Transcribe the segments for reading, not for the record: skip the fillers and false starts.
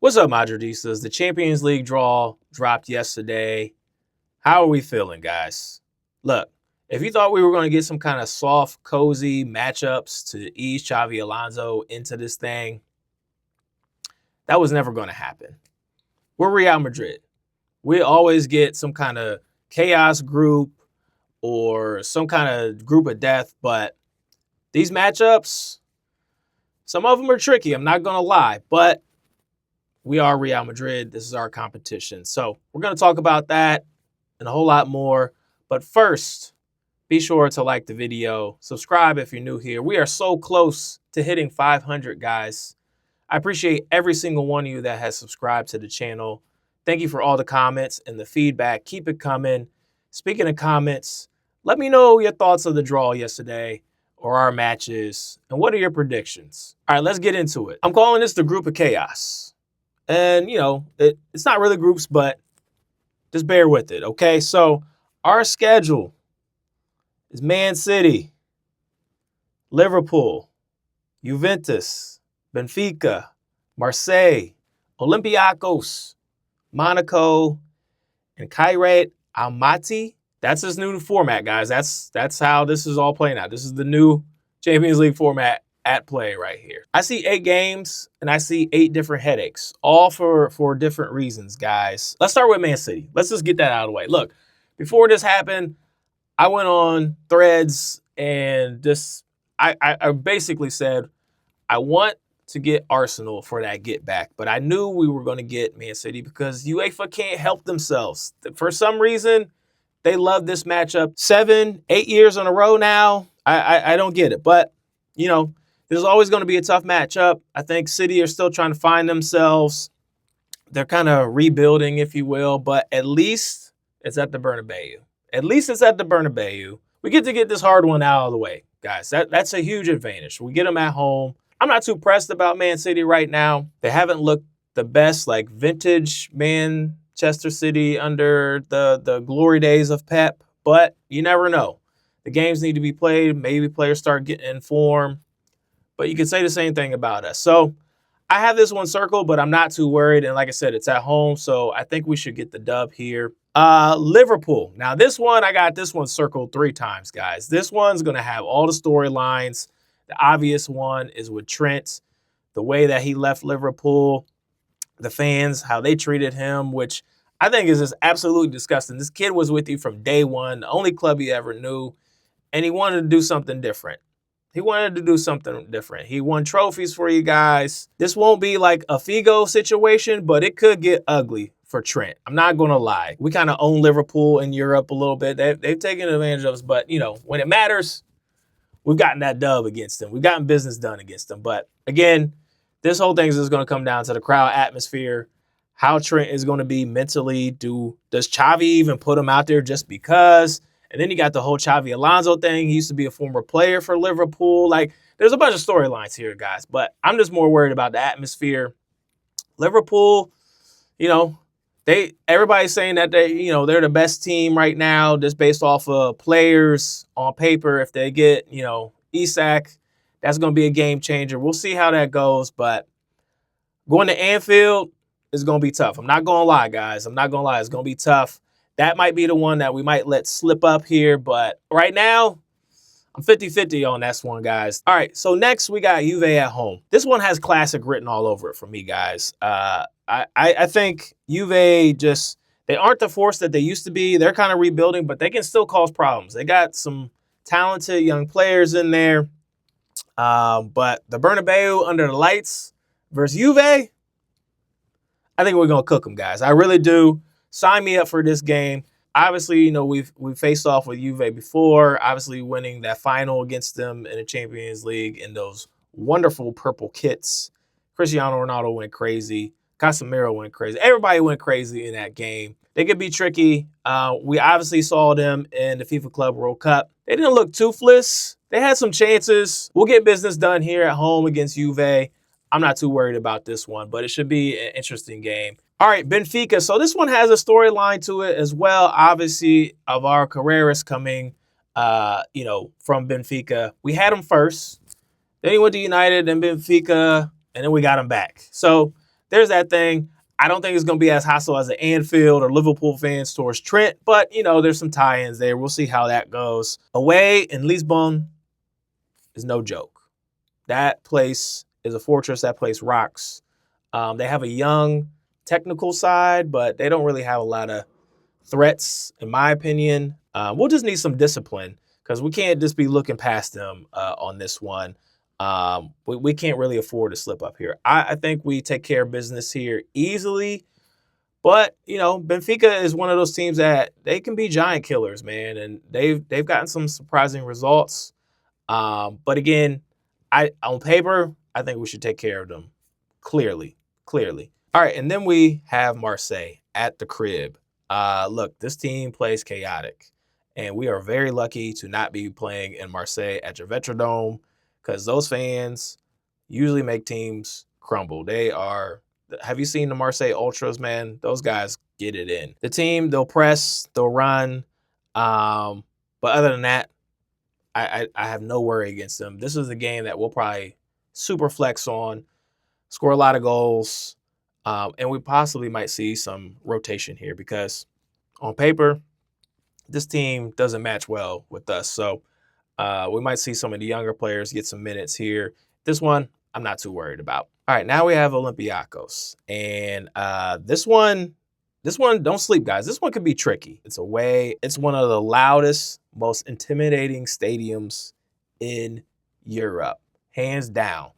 What's up, Madridistas? The Champions League draw dropped yesterday. How are we feeling, guys? Look, if you thought we were going to get some kind of soft, cozy matchups to ease Xabi Alonso into this thing, that was never going to happen. We're Real Madrid. We always get some kind of chaos group or some kind of group of death, but these matchups, some of them are tricky, I'm not going to lie, but we are Real Madrid. This is our competition. So we're going to talk about that and a whole lot more. But first, be sure to like the video. Subscribe if you're new here. We are so close to hitting 500, guys. I appreciate every single one of you that has subscribed to the channel. Thank you for all the comments and the feedback. Keep it coming. Speaking of comments, let me know your thoughts of the draw yesterday or our matches. And what are your predictions? All right, let's get into it. I'm calling this the group of chaos. And, it's not really groups, but just bear with it, okay? So our schedule is Man City, Liverpool, Juventus, Benfica, Marseille, Olympiacos, Monaco, and Kairat Almaty. That's this new format, guys. That's how this is all playing out. This is the new Champions League format at play right here. I see 8 games and I see 8 different headaches, all for different reasons, guys. Let's start with Man City. Let's just get that out of the way. Look, before this happened, I went on Threads and I basically said, I want to get Arsenal for that get back, but I knew we were going to get Man City because UEFA can't help themselves. For some reason, they love this matchup. 7, 8 years in a row now. I don't get it, but there's always going to be a tough matchup. I think City are still trying to find themselves. They're kind of rebuilding, if you will, but at least it's at the Bernabeu. At least it's at the Bernabeu. We get to get this hard one out of the way, guys. That's a huge advantage. We get them at home. I'm not too pressed about Man City right now. They haven't looked the best, like vintage Manchester City under the glory days of Pep, but you never know. The games need to be played. Maybe players start getting in form. But you can say the same thing about us. So I have this one circled, but I'm not too worried. And like I said, it's at home, so I think we should get the dub here. Liverpool. Now, I got this one circled 3 times, guys. This one's going to have all the storylines. The obvious one is with Trent, the way that he left Liverpool, the fans, how they treated him, which I think is just absolutely disgusting. This kid was with you from day one, the only club he ever knew, and he wanted to do something different. He wanted to do something different. He won trophies for you guys. This won't be like a Figo situation, but it could get ugly for Trent. I'm not going to lie. We kind of own Liverpool in Europe a little bit. They've taken advantage of us, but, when it matters, we've gotten that dub against them. We've gotten business done against them. But, again, this whole thing is just going to come down to the crowd atmosphere, how Trent is going to be mentally. Does Xavi even put him out there just because? And then you got the whole Xabi Alonso thing. He used to be a former player for Liverpool. Like, there's a bunch of storylines here, guys. But I'm just more worried about the atmosphere. Liverpool, everybody's saying that they're the best team right now, just based off of players on paper. If they get, Isak, that's going to be a game changer. We'll see how that goes. But going to Anfield is going to be tough. I'm not going to lie, guys. I'm not going to lie. It's going to be tough. That might be the one that we might let slip up here. But right now, I'm 50-50 on this one, guys. All right, so next we got Juve at home. This one has classic written all over it for me, guys. I think Juve they aren't the force that they used to be. They're kind of rebuilding, but they can still cause problems. They got some talented young players in there. But the Bernabeu under the lights versus Juve, I think we're going to cook them, guys. I really do. Sign me up for this game. Obviously, we've faced off with Juve before, obviously winning that final against them in the Champions League in those wonderful purple kits. Cristiano Ronaldo went crazy. Casemiro went crazy. Everybody went crazy in that game. They could be tricky. We obviously saw them in the FIFA Club World Cup. They didn't look toothless. They had some chances. We'll get business done here at home against Juve. I'm not too worried about this one, but it should be an interesting game. All right, Benfica. So this one has a storyline to it as well, obviously, of our Carreras coming, from Benfica. We had him first. Then he went to United, then Benfica, and then we got him back. So there's that thing. I don't think it's going to be as hostile as the Anfield or Liverpool fans towards Trent, but, there's some tie-ins there. We'll see how that goes. Away in Lisbon is no joke. That place is a fortress. That place rocks. They have a young technical side, but they don't really have a lot of threats, in my opinion. We'll just need some discipline because we can't just be looking past them on this one. We can't really afford to slip up here. I think we take care of business here easily. But, Benfica is one of those teams that they can be giant killers, man. And they've gotten some surprising results. But again, on paper, I think we should take care of them. Clearly. All right, and then we have Marseille at the crib. Look, this team plays chaotic. And we are very lucky to not be playing in Marseille at Juventus Dome because those fans usually make teams crumble. Have you seen the Marseille Ultras, man? Those guys get it in. The team, they'll press, they'll run. But other than that, I have no worry against them. This is a game that we'll probably super flex on, score a lot of goals, and we possibly might see some rotation here because on paper, this team doesn't match well with us. So we might see some of the younger players get some minutes here. This one, I'm not too worried about. All right, now we have Olympiacos. And this one, don't sleep, guys. This one could be tricky. It's away. It's one of the loudest, most intimidating stadiums in Europe, hands down.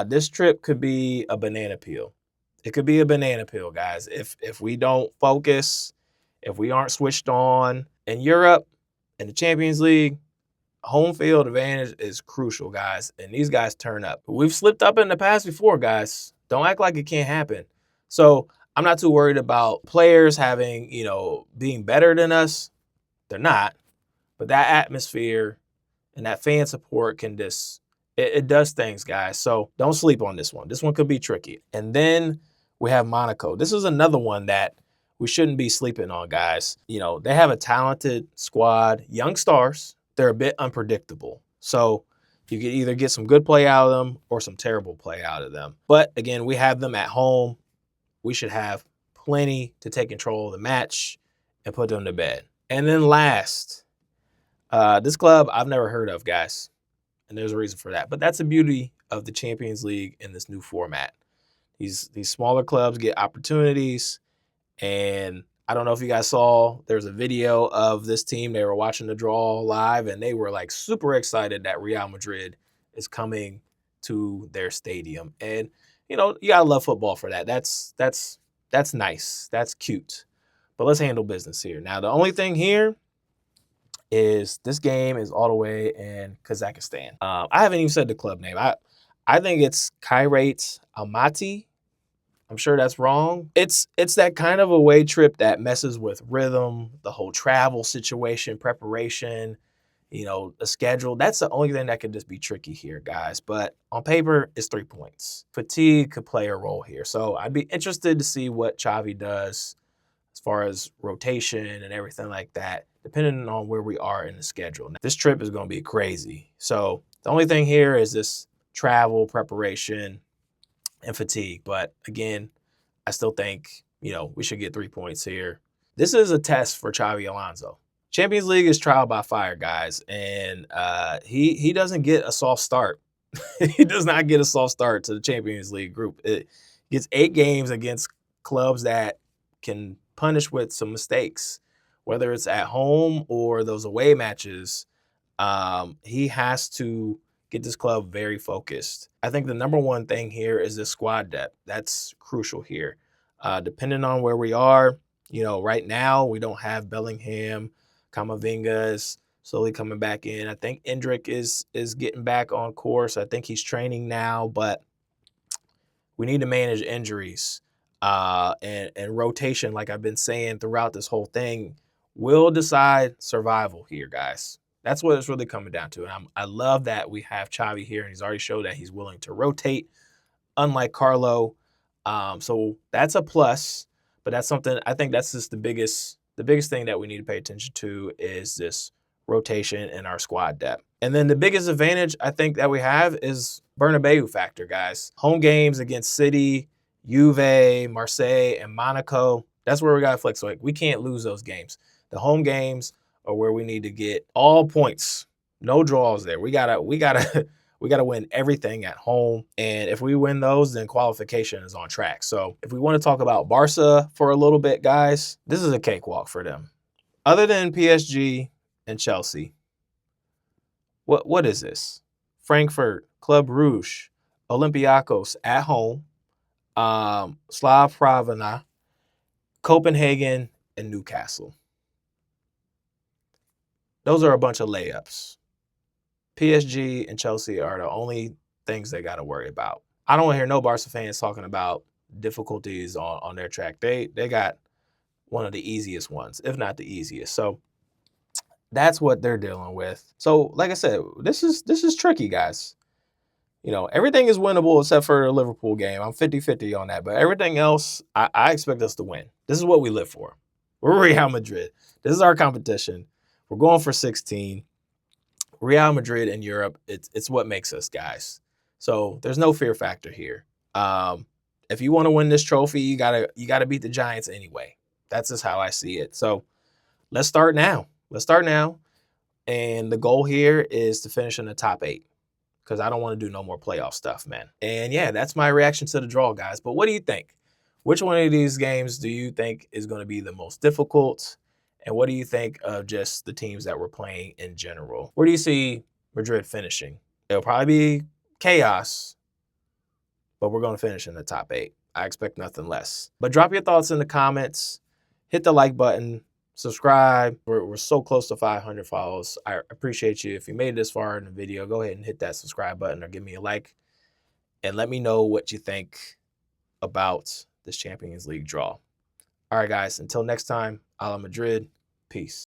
This trip could be a banana peel. It could be a banana peel, guys. If we don't focus, if we aren't switched on in Europe, in the Champions League, home field advantage is crucial, guys. And these guys turn up. We've slipped up in the past before, guys. Don't act like it can't happen. So I'm not too worried about players having, being better than us. They're not. But that atmosphere and that fan support can it does things, guys. So don't sleep on this one. This one could be tricky. And then we have Monaco. This is another one that we shouldn't be sleeping on, guys. They have a talented squad, young stars. They're a bit unpredictable. So you can either get some good play out of them or some terrible play out of them. But again, we have them at home. We should have plenty to take control of the match and put them to bed. And then last, this club I've never heard of, guys. And there's a reason for that. But that's the beauty of the Champions League in this new format. These smaller clubs get opportunities. And I don't know if you guys saw, there's a video of this team. They were watching the draw live, and they were like super excited that Real Madrid is coming to their stadium. And, you got to love football for that. That's nice. That's cute. But let's handle business here. Now, the only thing here is this game is all the way in Kazakhstan. I haven't even said the club name. I think it's Kazakhstan Almaty. I'm sure that's wrong. It's that kind of away trip that messes with rhythm, the whole travel situation, preparation, the schedule. That's the only thing that could just be tricky here, guys. But on paper, it's 3 points. Fatigue could play a role here. So I'd be interested to see what Xavi does as far as rotation and everything like that, depending on where we are in the schedule. Now, this trip is going to be crazy. So the only thing here is this travel, preparation, and fatigue. But again, I still think, we should get 3 points here. This is a test for Xabi Alonso. Champions League is trial by fire, guys. And he doesn't get a soft start. He does not get a soft start to the Champions League group. It gets 8 games against clubs that can punish with some mistakes, whether it's at home or those away matches. He has to get this club very focused. I think the number one thing here is the squad depth. That's crucial here. Depending on where we are, right now we don't have Bellingham. Camavinga is slowly coming back in. I think Endrick is getting back on course. I think he's training now, but we need to manage injuries. And rotation, like I've been saying throughout this whole thing, will decide survival here, guys. That's what it's really coming down to. And I love that we have Xavi here, and he's already showed that he's willing to rotate, unlike Carlo. So that's a plus, but that's something, I think that's just the biggest thing that we need to pay attention to is this rotation in our squad depth. And then the biggest advantage I think that we have is Bernabeu factor, guys. Home games against City, Juve, Marseille, and Monaco. That's where we got to flex. Like, we can't lose those games. The home games are where we need to get all points. No draws there. We gotta win everything at home. And if we win those, then qualification is on track. So if we want to talk about Barca for a little bit, guys, this is a cakewalk for them. Other than PSG and Chelsea, what is this? Frankfurt, Club Rouge, Olympiacos at home, Slav Pravana, Copenhagen, and Newcastle. Those are a bunch of layups. PSG and Chelsea are the only things they got to worry about. I don't want to hear no Barca fans talking about difficulties on their track. They got one of the easiest ones, if not the easiest. So that's what they're dealing with. So like I said, this is tricky, guys. You know, everything is winnable except for the Liverpool game. I'm 50-50 on that. But everything else, I expect us to win. This is what we live for. We're Real Madrid. This is our competition. We're going for 16. Real Madrid in Europe, it's what makes us, guys. So there's no fear factor here. If you want to win this trophy, you gotta beat the Giants anyway. That's just how I see it. So let's start now. And the goal here is to finish in the top 8. Because I don't want to do no more playoff stuff, man. And yeah, that's my reaction to the draw, guys. But what do you think? Which one of these games do you think is going to be the most difficult? And what do you think of just the teams that we're playing in general? Where do you see Madrid finishing? It'll probably be chaos, but we're going to finish in the top 8. I expect nothing less. But drop your thoughts in the comments. Hit the like button. Subscribe. We're so close to 500 follows. I appreciate you. If you made it this far in the video, go ahead and hit that subscribe button or give me a like. And let me know what you think about this Champions League draw. All right, guys. Until next time, a la Madrid. Peace.